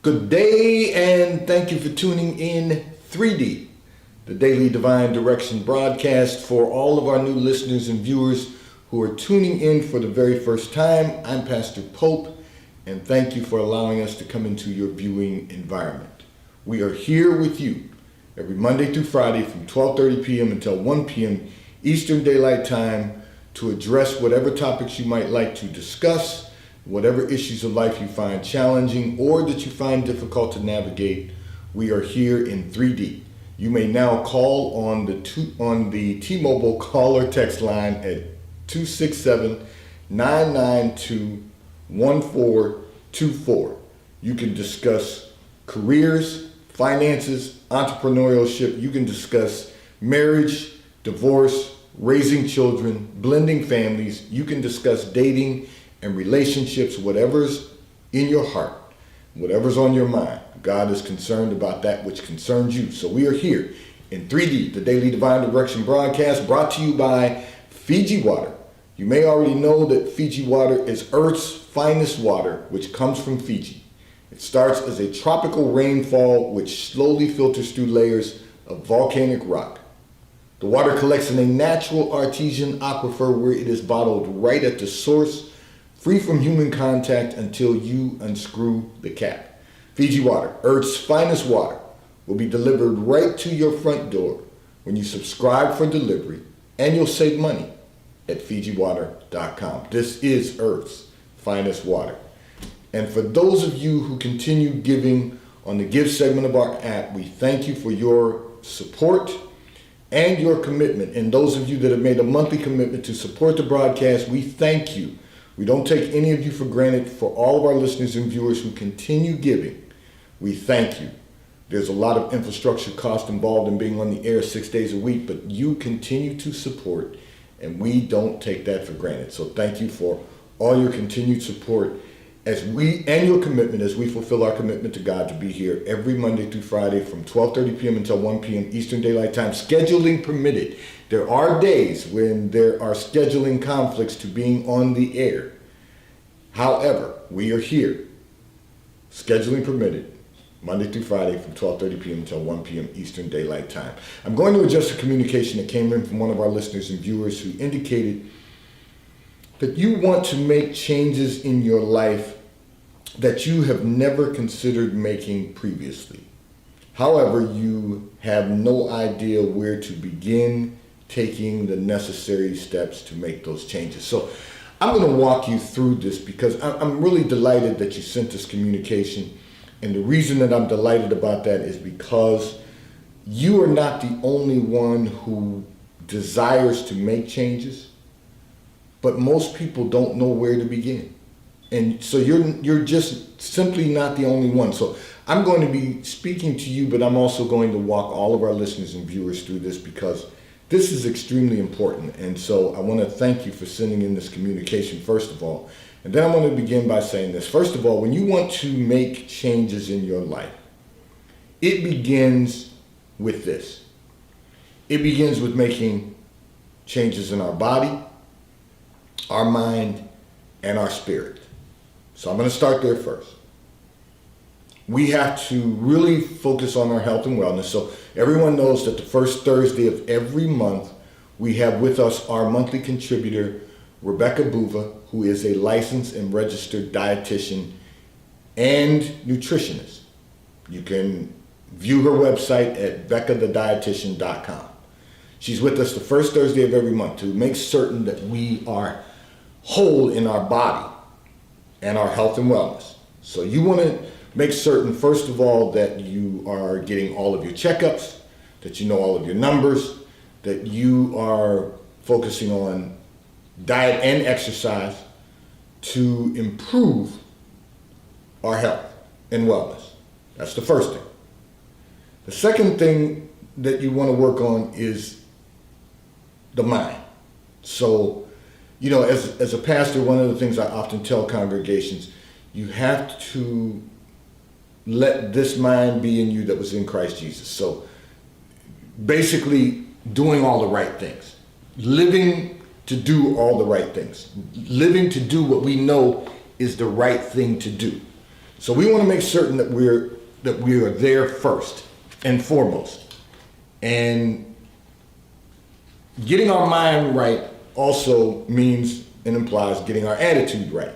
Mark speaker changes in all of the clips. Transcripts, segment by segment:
Speaker 1: Good day, and thank you for tuning in 3D, the Daily Divine Direction broadcast. For all of our new listeners and viewers who are tuning in for the very first time, I'm Pastor Pope, and thank you for allowing us to come into your viewing environment. We are here with you every Monday through Friday from 12:30 p.m. until 1 p.m. Eastern Daylight Time to address whatever topics you might like to discuss, whatever issues of life you find challenging or that you find difficult to navigate. We are here in 3D. You may now call on the T-Mobile call or text line at 267-992-1424. You can discuss careers, finances, entrepreneurship. You can discuss marriage, divorce, raising children, blending families. You can discuss dating and relationships, whatever's in your heart, whatever's on your mind. God is concerned about that which concerns you. So we are here in 3D, the Daily Divine Direction broadcast, brought to you by Fiji Water. You may already know that Fiji Water is Earth's finest water, which comes from Fiji. It starts as a tropical rainfall which slowly filters through layers of volcanic rock. The water collects in a natural artesian aquifer where it is bottled right at the source, free from human contact until you unscrew the cap. Fiji Water, Earth's finest water, will be delivered right to your front door when you subscribe for delivery, and you'll save money at FijiWater.com. This is Earth's finest water. And for those of you who continue giving on the Give segment of our app, we thank you for your support and your commitment. And those of you that have made a monthly commitment to support the broadcast, we thank you. We don't take any of you for granted. For all of our listeners and viewers who continue giving, we thank you. There's a lot of infrastructure cost involved in being on the air 6 days a week, but you continue to support, and we don't take that for granted. So thank you for all your continued support and your commitment as we fulfill our commitment to God to be here every Monday through Friday from 12:30 p.m. until 1 p.m. Eastern Daylight Time, scheduling permitted. There are days when there are scheduling conflicts to being on the air. However, we are here, scheduling permitted, Monday through Friday from 12:30 p.m. until 1 p.m. Eastern Daylight Time. I'm going to adjust a communication that came in from one of our listeners and viewers who indicated that you want to make changes in your life that you have never considered making previously. However, you have no idea where to begin taking the necessary steps to make those changes. So I'm going to walk you through this because I'm really delighted that you sent this communication. And the reason that I'm delighted about that is because you are not the only one who desires to make changes, but most people don't know where to begin. And so you're just simply not the only one. So I'm going to be speaking to you, but I'm also going to walk all of our listeners and viewers through this because this is extremely important. And so I want to thank you for sending in this communication, first of all. And then I want to begin by saying this. First of all, when you want to make changes in your life, it begins with this. It begins with making changes in our body, our mind, and our spirit. So I'm going to start there first. We have to really focus on our health and wellness. So everyone knows that the first Thursday of every month, we have with us our monthly contributor, Rebecca Buva, who is a licensed and registered dietitian and nutritionist. You can view her website at beccathedietitian.com. She's with us the first Thursday of every month to make certain that we are whole in our body and our health and wellness. So you want to make certain, first of all, that you are getting all of your checkups, that you know all of your numbers, that you are focusing on diet and exercise to improve our health and wellness. That's the first thing. The second thing that you want to work on is the mind. So, you know, as a pastor, one of the things I often tell congregations, you have to let this mind be in you that was in Christ Jesus. So basically doing all the right things, living to do all the right things, living to do what we know is the right thing to do. So we want to make certain that we are there first and foremost. And getting our mind right also means and implies getting our attitude right.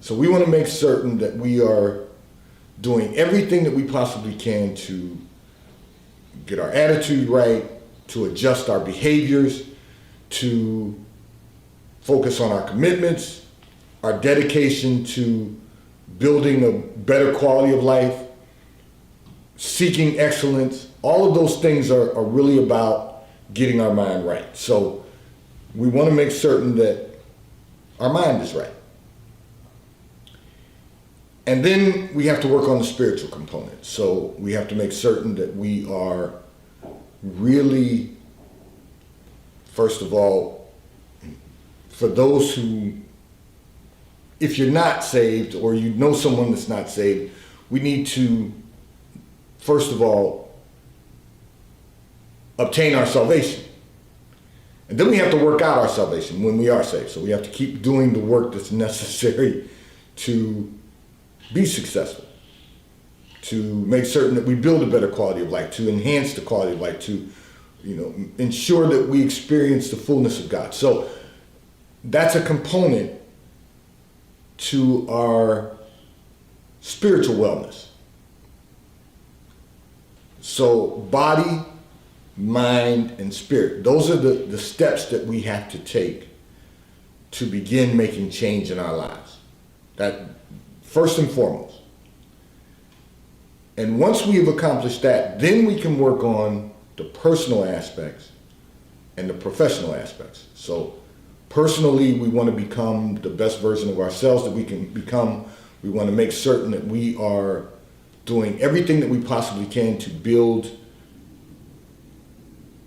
Speaker 1: So we want to make certain that we are doing everything that we possibly can to get our attitude right, to adjust our behaviors, to focus on our commitments, our dedication to building a better quality of life, seeking excellence. All of those things are really about getting our mind right. So we want to make certain that our mind is right. And then we have to work on the spiritual component. So we have to make certain that we are really, first of all, for those who, if you're not saved or you know someone that's not saved, we need to, first of all, obtain our salvation. And then we have to work out our salvation when we are saved. So we have to keep doing the work that's necessary to be successful, to make certain that we build a better quality of life, to enhance the quality of life, to ensure that we experience the fullness of God. So that's a component to our spiritual wellness. So body, mind, and spirit, those are the steps that we have to take to begin making change in our lives. That first and foremost. And once we have accomplished that, then we can work on the personal aspects and the professional aspects. So personally, we want to become the best version of ourselves that we can become. We want to make certain that we are doing everything that we possibly can to build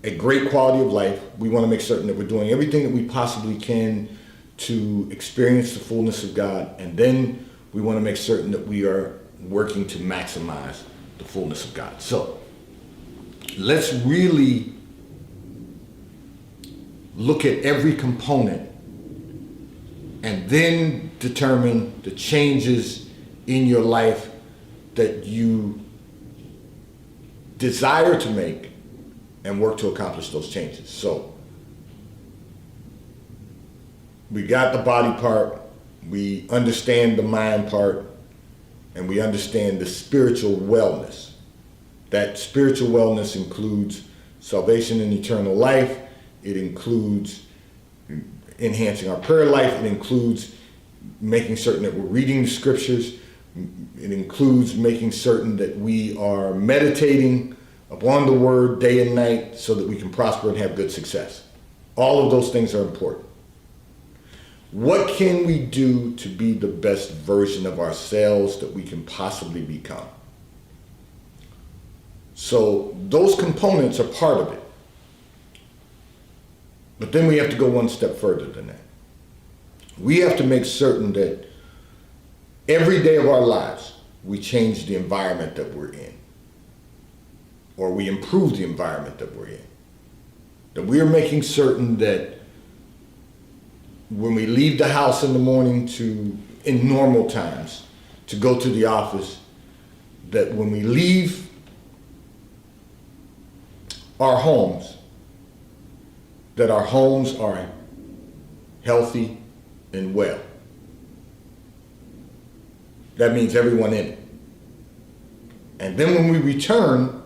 Speaker 1: a great quality of life. We want to make certain that we're doing everything that we possibly can to experience the fullness of God. And then we want to make certain that we are working to maximize the fullness of God. So let's really look at every component and then determine the changes in your life that you desire to make and work to accomplish those changes. So we got the body part, we understand the mind part, and we understand the spiritual wellness. That spiritual wellness includes salvation and eternal life. It includes enhancing our prayer life. It includes making certain that we're reading the scriptures. It includes making certain that we are meditating upon the word day and night so that we can prosper and have good success. All of those things are important. What can we do to be the best version of ourselves that we can possibly become? So those components are part of it. But then we have to go one step further than that. We have to make certain that every day of our lives, we change the environment that we're in, or we improve the environment that we're in. That we are making certain that when we leave the house in the morning in normal times, to go to the office, that when we leave our homes, that our homes are healthy and well. That means everyone in it. And then when we return,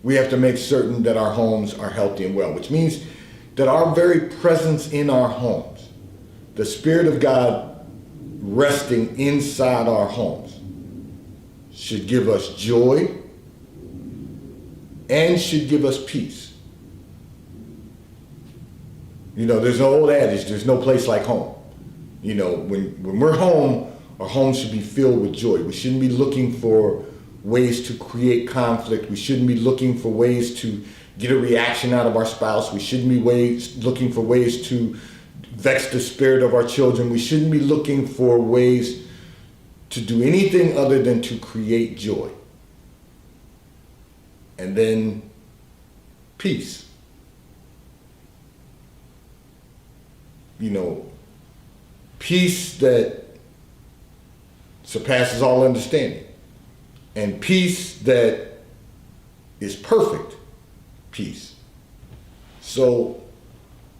Speaker 1: we have to make certain that our homes are healthy and well, which means that our very presence in our homes, the Spirit of God resting inside our homes, should give us joy and should give us peace. There's an old adage, there's no place like home. When we're home, our home should be filled with joy. We shouldn't be looking for ways to create conflict. We shouldn't be looking for ways to get a reaction out of our spouse. We shouldn't be looking for ways to vex the spirit of our children. We shouldn't be looking for ways to do anything other than to create joy. And then peace. Peace that surpasses all understanding. And peace that is perfect peace. So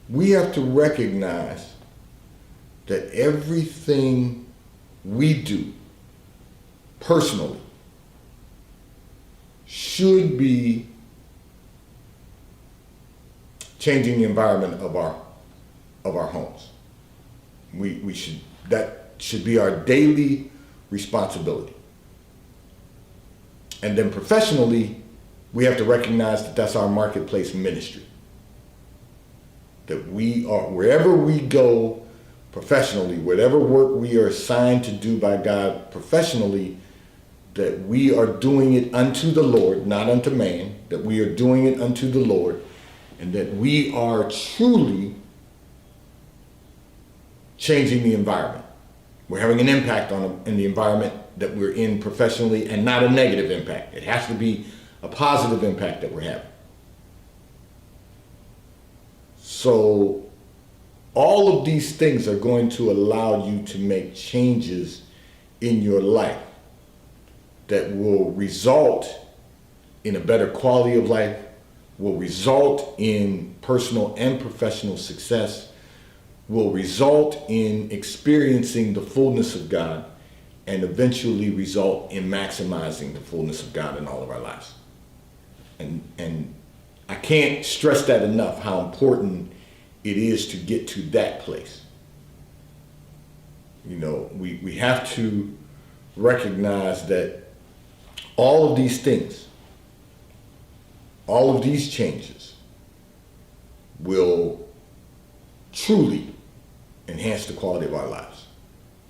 Speaker 1: we have to recognize that everything we do personally should be changing the environment of our homes. That should be our daily responsibility. And then professionally, we have to recognize that that's our marketplace ministry. That we are, wherever we go professionally, whatever work we are assigned to do by God professionally, that we are doing it unto the Lord, not unto man, that we are doing it unto the Lord, and that we are truly changing the environment. We're having an impact in the environment that we're in professionally, and not a negative impact. It has to be a positive impact that we're having. So all of these things are going to allow you to make changes in your life that will result in a better quality of life, will result in personal and professional success, will result in experiencing the fullness of God, and eventually result in maximizing the fullness of God in all of our lives. And I can't stress that enough, how important it is to get to that place. You know, we have to recognize that all of these things, all of these changes will truly enhance the quality of our lives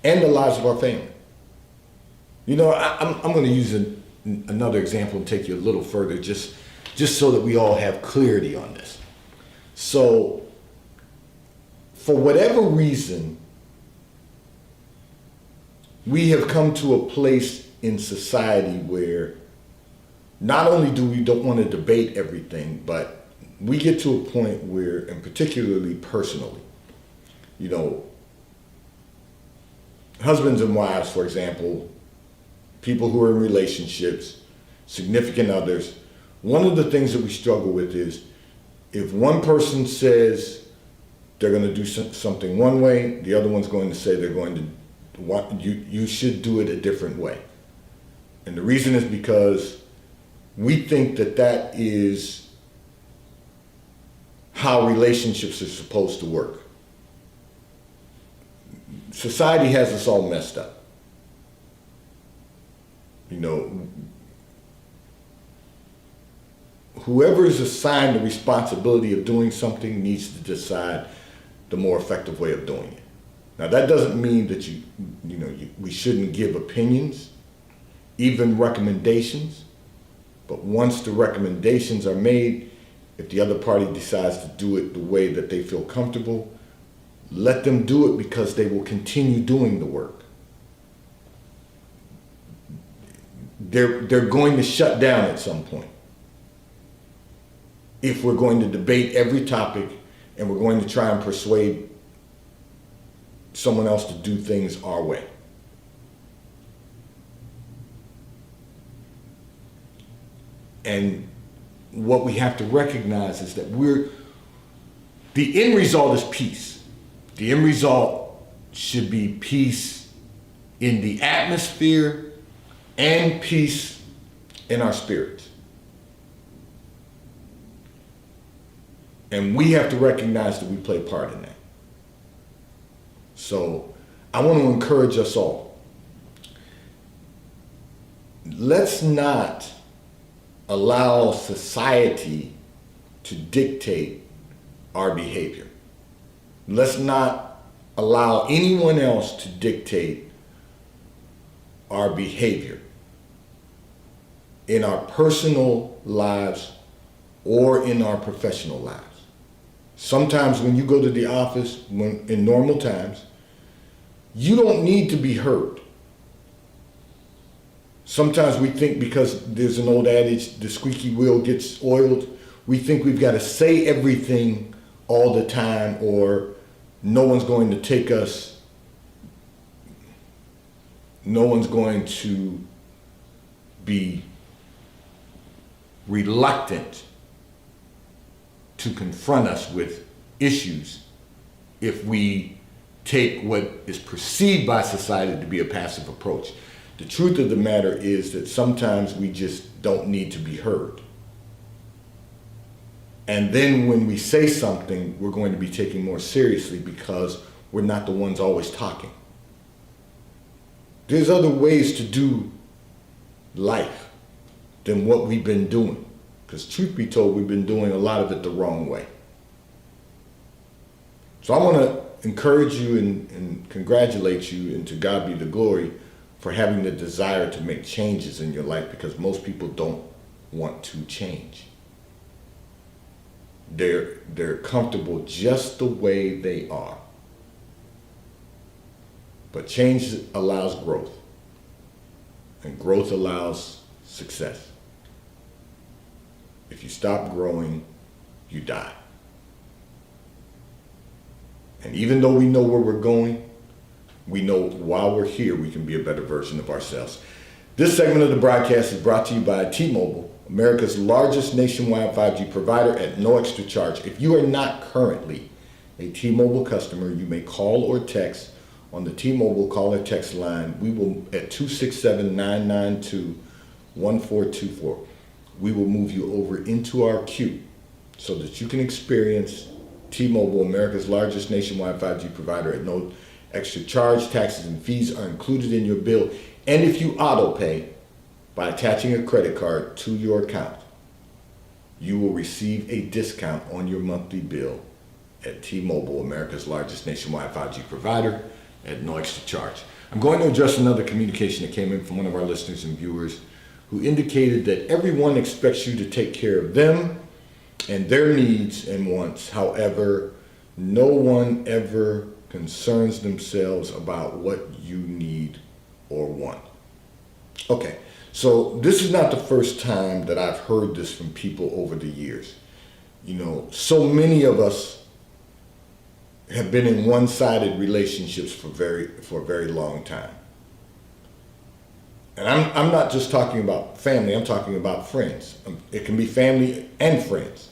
Speaker 1: and the lives of our family. You know, I'm going to use another example and take you a little further, just so that we all have clarity on this. So, for whatever reason, we have come to a place in society where not only do we don't want to debate everything, but we get to a point where, and particularly personally, you know, husbands and wives, for example, people who are in relationships, significant others, one of the things that we struggle with is if one person says they're going to do something one way, the other one's going to say they're going to, you should do it a different way. And the reason is because we think that is how relationships are supposed to work. Society has us all messed up. You know, whoever is assigned the responsibility of doing something needs to decide the more effective way of doing it. Now, that doesn't mean that we shouldn't give opinions, even recommendations. But once the recommendations are made, if the other party decides to do it the way that they feel comfortable, let them do it, because they will continue doing the work. They're going to shut down at some point if we're going to debate every topic and we're going to try and persuade someone else to do things our way. And what we have to recognize is that the end result is peace. The end result should be peace in the atmosphere and peace in our spirits. And we have to recognize that we play a part in that. So I want to encourage us all. Let's not allow society to dictate our behavior. Let's not allow anyone else to dictate our behavior in our personal lives or in our professional lives. Sometimes when you go to the office, in normal times, you don't need to be heard. Sometimes we think, because there's an old adage, the squeaky wheel gets oiled, we think we've got to say everything all the time, or no one's going to take us no one's going to be reluctant to confront us with issues if we take what is perceived by society to be a passive approach. The truth of the matter is that sometimes we just don't need to be heard. And then when we say something, we're going to be taken more seriously because we're not the ones always talking. There's other ways to do life than what we've been doing. Because truth be told, we've been doing a lot of it the wrong way. So I want to encourage you and congratulate you, and to God be the glory for having the desire to make changes in your life, because most people don't want to change. They're comfortable just the way they are. But change allows growth, and growth allows success. If you stop growing, you die. And even though we know where we're going, we know while we're here, we can be a better version of ourselves. This segment of the broadcast is brought to you by T-Mobile, America's largest nationwide 5G provider at no extra charge. If you are not currently a T-Mobile customer, you may call or text on the T-Mobile call or text line. We will at 267-992-1424. We will move you over into our queue so that you can experience T-Mobile, America's largest nationwide 5G provider at no extra charge. Taxes and fees are included in your bill. And if you auto pay by attaching a credit card to your account, you will receive a discount on your monthly bill at T-Mobile, America's largest nationwide 5G provider at no extra charge. I'm going to address another communication that came in from one of our listeners and viewers who indicated that everyone expects you to take care of them and their needs and wants. However, no one ever concerns themselves about what you need or want. Okay, so this is not the first time that I've heard this from people over the years. You know, so many of us have been in one-sided relationships for a very long time. And I'm not just talking about family, I'm talking about friends. It can be family and friends.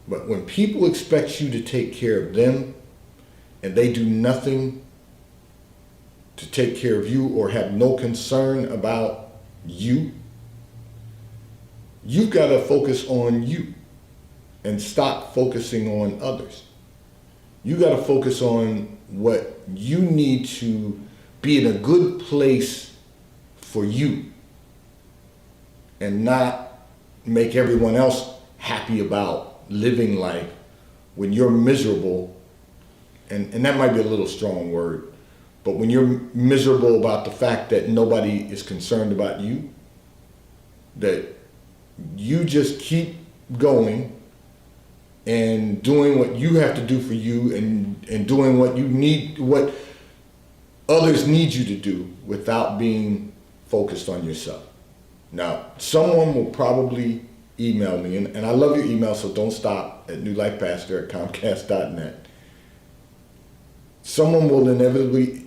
Speaker 1: But when people expect you to take care of them and they do nothing to take care of you or have no concern about you, you've got to focus on you and stop focusing on others. You got to focus on what you need to be in a good place for you and not make everyone else happy about living life when you're miserable. And that might be a little strong word, but when you're miserable about the fact that nobody is concerned about you, that you just keep going and doing what you have to do for you and doing what you need, what others need you to do without being focused on yourself. Now, someone will probably email me, and I love your email, so don't stop at newlifepastor@comcast.net. Someone will inevitably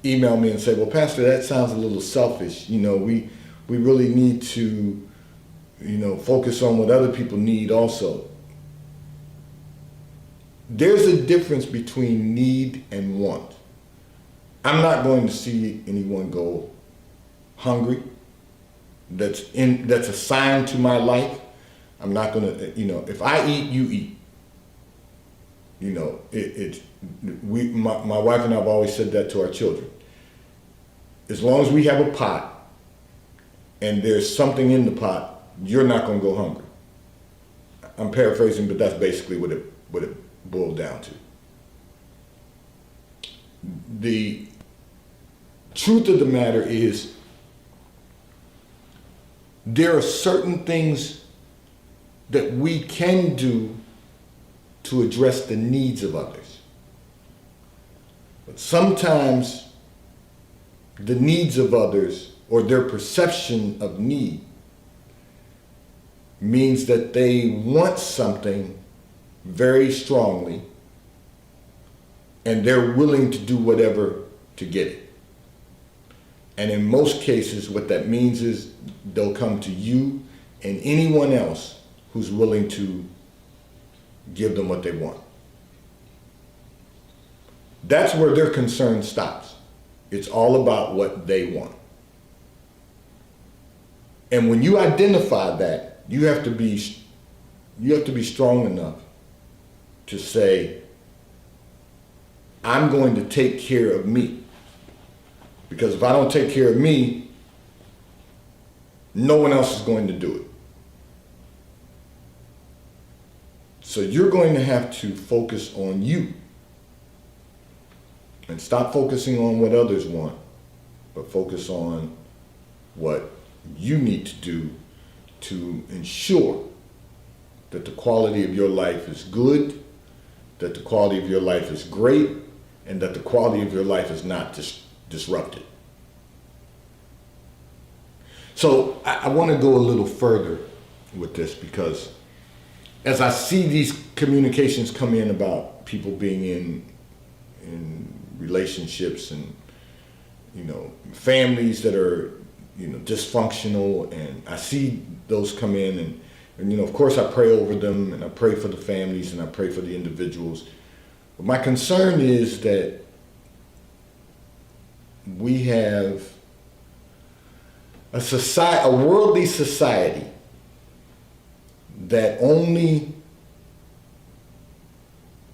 Speaker 1: email me and say, well, Pastor, that sounds a little selfish. You know, we really need to, focus on what other people need also. There's a difference between need and want. I'm not going to see anyone go hungry. That's assigned to my life. I'm not going to, if I eat, you eat. My wife and I have always said that to our children. As long as we have a pot and there's something in the pot, you're not going to go hungry. I'm paraphrasing, but that's basically what it boiled down to. The truth of the matter is, there are certain things that we can do to address the needs of others. But sometimes the needs of others or their perception of need means that they want something very strongly and they're willing to do whatever to get it. And in most cases, what that means is they'll come to you and anyone else who's willing to give them what they want. That's where their concern stops. It's all about what they want. And when you identify that, you have to be strong enough to say, I'm going to take care of me. Because if I don't take care of me, no one else is going to do it. So you're going to have to focus on you and stop focusing on what others want, but focus on what you need to do to ensure that the quality of your life is good, that the quality of your life is great, and that the quality of your life is not disrupted. So I want to go a little further with this, because as I see these communications come in about people being in relationships and, families that are, dysfunctional, and I see those come in and of course I pray over them, and I pray for the families, and I pray for the individuals. But my concern is that we have a worldly society that only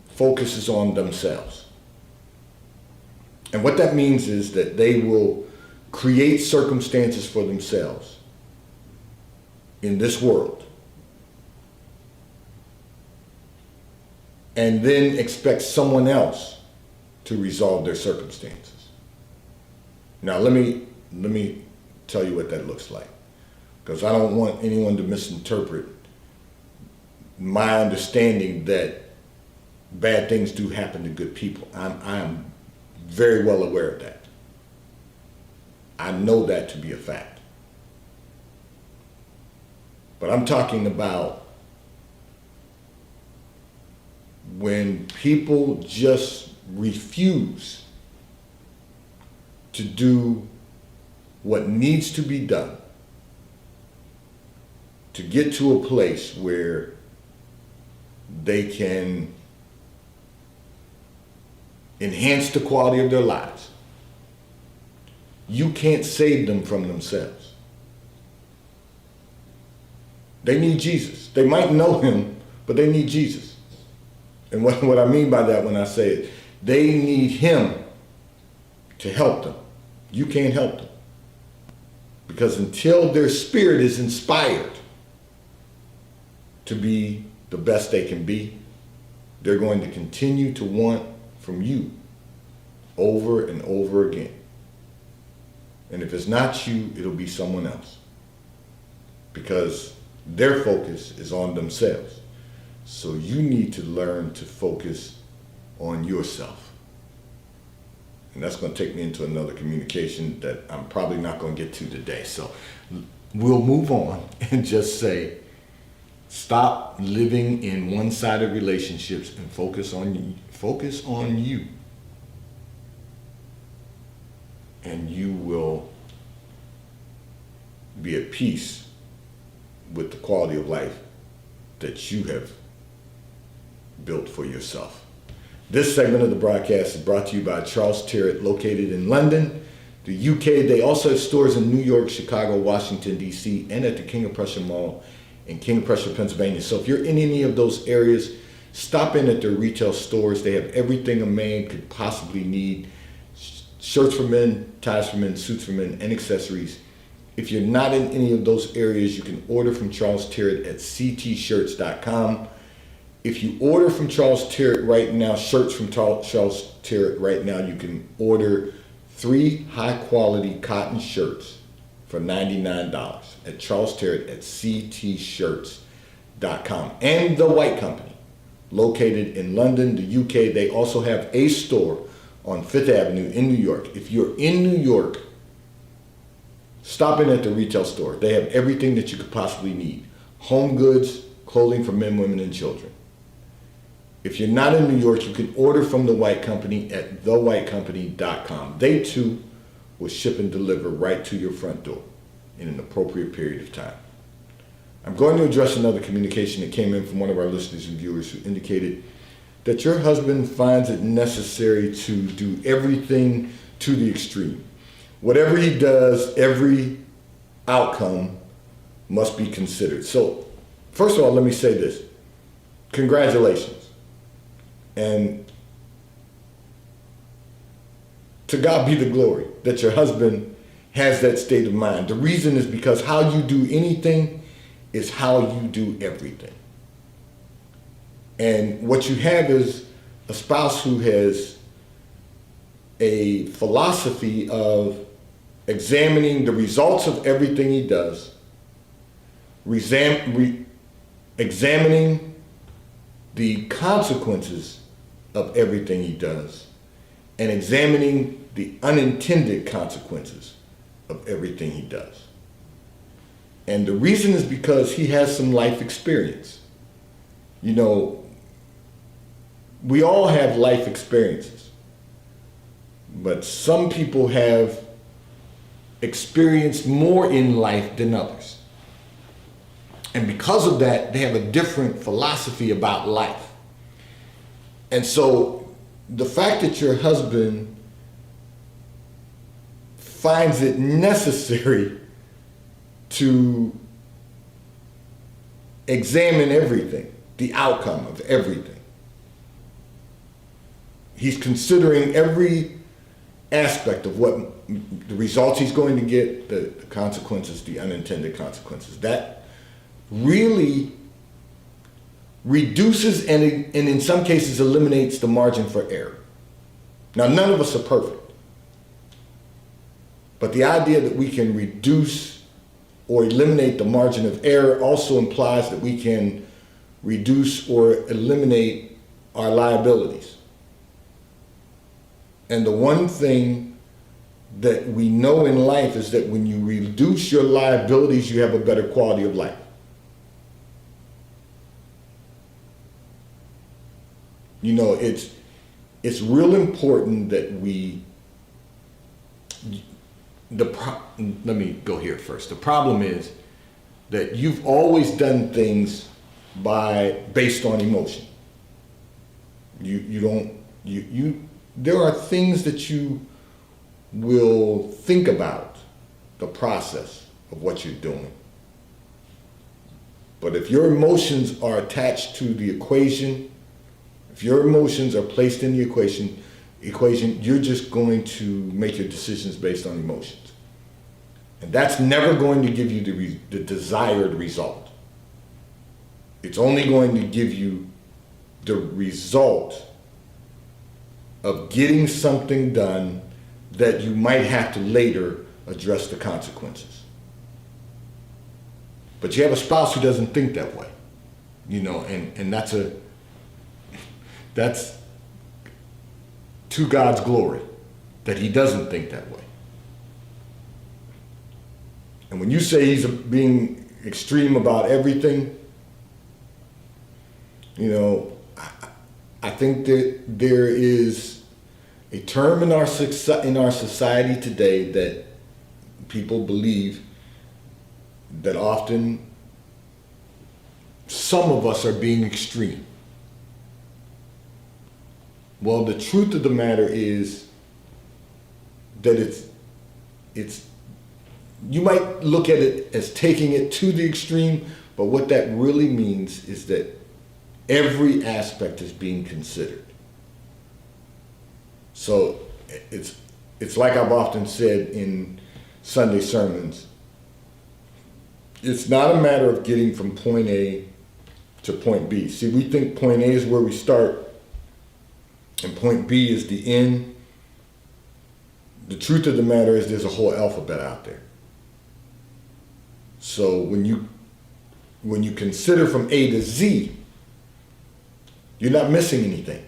Speaker 1: focuses on themselves. And what that means is that they will create circumstances for themselves in this world and then expect someone else to resolve their circumstances. Now, let me tell you what that looks like, because I don't want anyone to misinterpret my understanding that bad things do happen to good people. I am very well aware of that. I know that to be a fact. But I'm talking about when people just refuse to do what needs to be done to get to a place where they can enhance the quality of their lives. You can't save them from themselves. They need Jesus. They might know him, but they need Jesus. And what I mean by that when I say it, they need him to help them. You can't help them. Because until their spirit is inspired to be the best they can be, they're going to continue to want from you over and over again. And if it's not you, it'll be someone else. Because their focus is on themselves. So you need to learn to focus on yourself. And that's going to take me into another communication that I'm probably not going to get to today. So we'll move on and just say, stop living in one-sided relationships and focus on you. And you will be at peace with the quality of life that you have built for yourself. This segment of the broadcast is brought to you by Charles Tyrwhitt, located in London, the UK. They also have stores in New York, Chicago, Washington, D.C., and at the King of Prussia Mall in King of Prussia, Pennsylvania. So if you're in any of those areas, stop in at their retail stores. They have everything a man could possibly need. Shirts for men, ties for men, suits for men, and accessories. If you're not in any of those areas, you can order from Charles Tyrwhitt at ctshirts.com. If you order from Charles Tyrwhitt right now, shirts from Charles Tyrwhitt right now, you can order 3 high-quality cotton shirts for $99 at Charles Tyrwhitt at ctshirts.com. And The White Company, located in London, the UK. They also have a store on 5th Avenue in New York. If you're in New York, stop in at the retail store. They have everything that you could possibly need. Home goods, clothing for men, women, and children. If you're not in New York, you can order from The White Company at thewhitecompany.com. They too will ship and deliver right to your front door in an appropriate period of time. I'm going to address another communication that came in from one of our listeners and viewers who indicated that your husband finds it necessary to do everything to the extreme. Whatever he does, every outcome must be considered. So, first of all, let me say this. Congratulations. And to God be the glory that your husband has that state of mind. The reason is because how you do anything is how you do everything. And what you have is a spouse who has a philosophy of examining the results of everything he does, examining the consequences of everything he does, and examining the unintended consequences of everything he does. And the reason is because he has some life experience. You know, we all have life experiences, but some people have experienced more in life than others. And because of that, they have a different philosophy about life. And so the fact that your husband finds it necessary to examine everything, the outcome of everything. He's considering every aspect of what the results he's going to get, the consequences, the unintended consequences. That really reduces and in some cases eliminates the margin for error. Now, none of us are perfect, but the idea that we can reduce or eliminate the margin of error also implies that we can reduce or eliminate our liabilities. And the one thing that we know in life is that when you reduce your liabilities, you have a better quality of life. You know, it's real important that let me go here first. The problem is that you've always done things based on emotion. There are things that you will think about the process of what you're doing. But if your emotions are attached to the equation, if your emotions are placed in the equation, you're just going to make your decisions based on emotions. And that's never going to give you the desired result. It's only going to give you the result of getting something done that you might have to later address the consequences. But you have a spouse who doesn't think that way, you know, and that's to God's glory that he doesn't think that way. And when you say he's being extreme about everything, you know, I think that there is a term in our society today that people believe that often some of us are being extreme. Well, the truth of the matter is that it's you might look at it as taking it to the extreme, but what that really means is that every aspect is being considered. So it's like I've often said in Sunday sermons, it's not a matter of getting from point A to point B. See, we think point A is where we start and point B is the end. The truth of the matter is there's a whole alphabet out there. So when you consider from A to Z, you're not missing anything.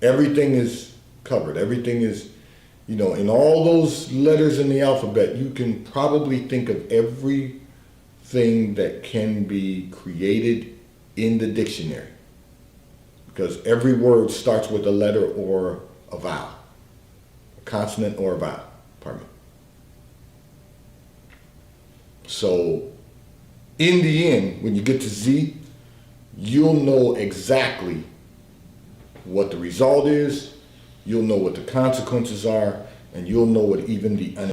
Speaker 1: Everything is covered. Everything is, you know, in all those letters in the alphabet, you can probably think of everything that can be created in the dictionary. Because every word starts with a letter or a vowel. consonant or a vowel. Pardon me. So in the end, when you get to Z, you'll know exactly what the result is, you'll know what the consequences are, and you'll know what even the